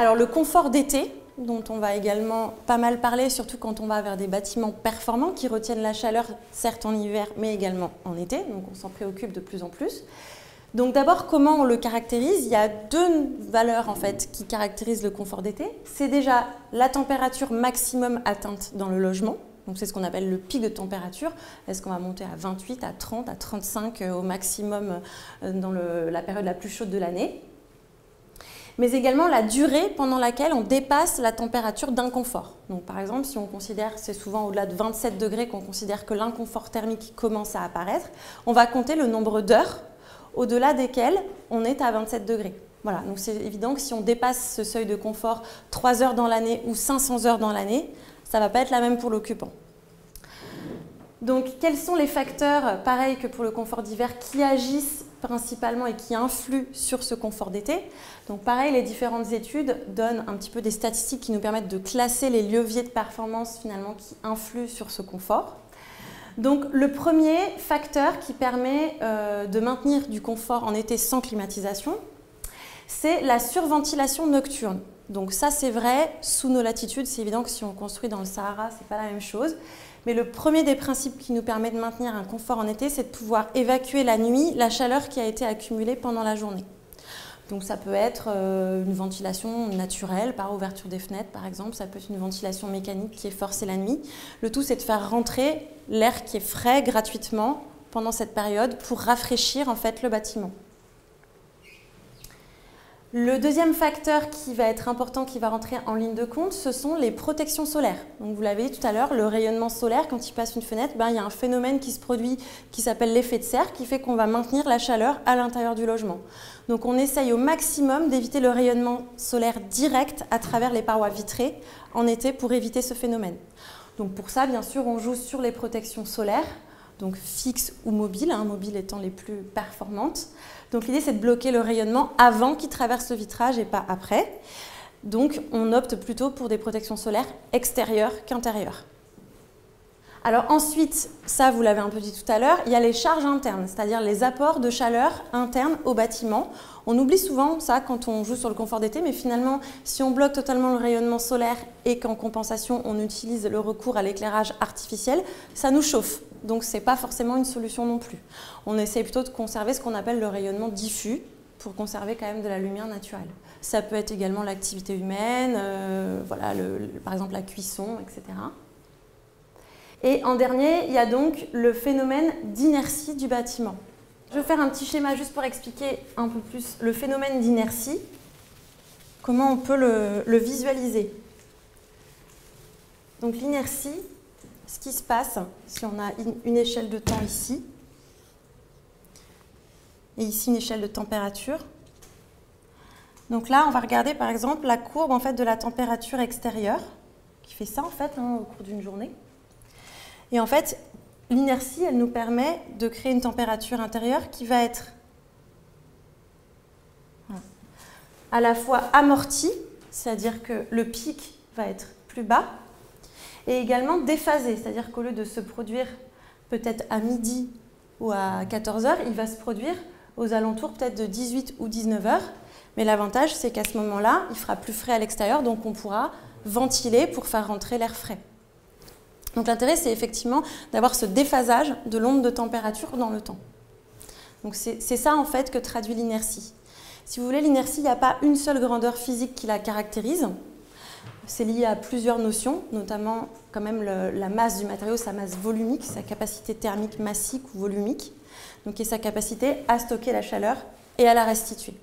Alors le confort d'été, dont on va également pas mal parler, surtout quand on va vers des bâtiments performants qui retiennent la chaleur, certes en hiver, mais également en été, donc on s'en préoccupe de plus en plus. Donc d'abord, comment on le caractérise? Il y a deux valeurs en fait qui caractérisent le confort d'été. C'est déjà la température maximum atteinte dans le logement. Donc c'est ce qu'on appelle le pic de température. Est-ce qu'on va monter à 28, à 30, à 35 au maximum dans la période la plus chaude de l'année? Mais également la durée pendant laquelle on dépasse la température d'inconfort. Donc par exemple, si on considère, c'est souvent au-delà de 27 degrés qu'on considère que l'inconfort thermique commence à apparaître, on va compter le nombre d'heures au-delà desquelles on est à 27 degrés. Voilà, donc c'est évident que si on dépasse ce seuil de confort 3 heures dans l'année ou 500 heures dans l'année, ça ne va pas être la même pour l'occupant. Donc quels sont les facteurs, pareil que pour le confort d'hiver, qui agissent principalement et qui influent sur ce confort d'été? Donc pareil, les différentes études donnent un petit peu des statistiques qui nous permettent de classer les leviers de performance finalement qui influent sur ce confort. Donc le premier facteur qui permet de maintenir du confort en été sans climatisation, c'est la surventilation nocturne. Donc ça c'est vrai, sous nos latitudes, c'est évident que si on construit dans le Sahara, c'est pas la même chose. Mais le premier des principes qui nous permet de maintenir un confort en été, c'est de pouvoir évacuer la nuit la chaleur qui a été accumulée pendant la journée. Donc ça peut être une ventilation naturelle par ouverture des fenêtres par exemple, ça peut être une ventilation mécanique qui est forcée la nuit. Le tout c'est de faire rentrer l'air qui est frais gratuitement pendant cette période pour rafraîchir en fait le bâtiment. Le deuxième facteur qui va être important, qui va rentrer en ligne de compte, ce sont les protections solaires. Donc vous l'avez dit tout à l'heure, le rayonnement solaire, quand il passe une fenêtre, il y a un phénomène qui se produit qui s'appelle l'effet de serre, qui fait qu'on va maintenir la chaleur à l'intérieur du logement. Donc on essaye au maximum d'éviter le rayonnement solaire direct à travers les parois vitrées en été pour éviter ce phénomène. Donc pour ça, bien sûr, on joue sur les protections solaires, donc fixes ou mobiles, mobiles étant les plus performantes. Donc l'idée, c'est de bloquer le rayonnement avant qu'il traverse le vitrage et pas après. Donc on opte plutôt pour des protections solaires extérieures qu'intérieures. Alors ensuite, ça vous l'avez un peu dit tout à l'heure, il y a les charges internes, c'est-à-dire les apports de chaleur internes au bâtiment. On oublie souvent ça quand on joue sur le confort d'été, mais finalement, si on bloque totalement le rayonnement solaire et qu'en compensation, on utilise le recours à l'éclairage artificiel, ça nous chauffe. Donc ce n'est pas forcément une solution non plus. On essaie plutôt de conserver ce qu'on appelle le rayonnement diffus pour conserver quand même de la lumière naturelle. Ça peut être également l'activité humaine, voilà, par exemple la cuisson, etc. Et en dernier, il y a donc le phénomène d'inertie du bâtiment. Je vais faire un petit schéma juste pour expliquer un peu plus le phénomène d'inertie, comment on peut le visualiser. Donc l'inertie, ce qui se passe, si on a une échelle de temps ici, et ici une échelle de température. Donc là, on va regarder par exemple la courbe en fait, de la température extérieure, qui fait ça en fait au cours d'une journée. Et en fait, l'inertie, elle nous permet de créer une température intérieure qui va être à la fois amortie, c'est-à-dire que le pic va être plus bas, et également déphasé, c'est-à-dire qu'au lieu de se produire peut-être à midi ou à 14 h, il va se produire aux alentours peut-être de 18 ou 19 h. Mais l'avantage, c'est qu'à ce moment-là, il fera plus frais à l'extérieur, donc on pourra ventiler pour faire rentrer l'air frais. Donc l'intérêt, c'est effectivement d'avoir ce déphasage de l'onde de température dans le temps. Donc c'est ça en fait que traduit l'inertie. Si vous voulez, l'inertie, il n'y a pas une seule grandeur physique qui la caractérise. C'est lié à plusieurs notions, notamment quand même la masse du matériau, sa masse volumique, sa capacité thermique massique ou volumique, donc et sa capacité à stocker la chaleur et à la restituer.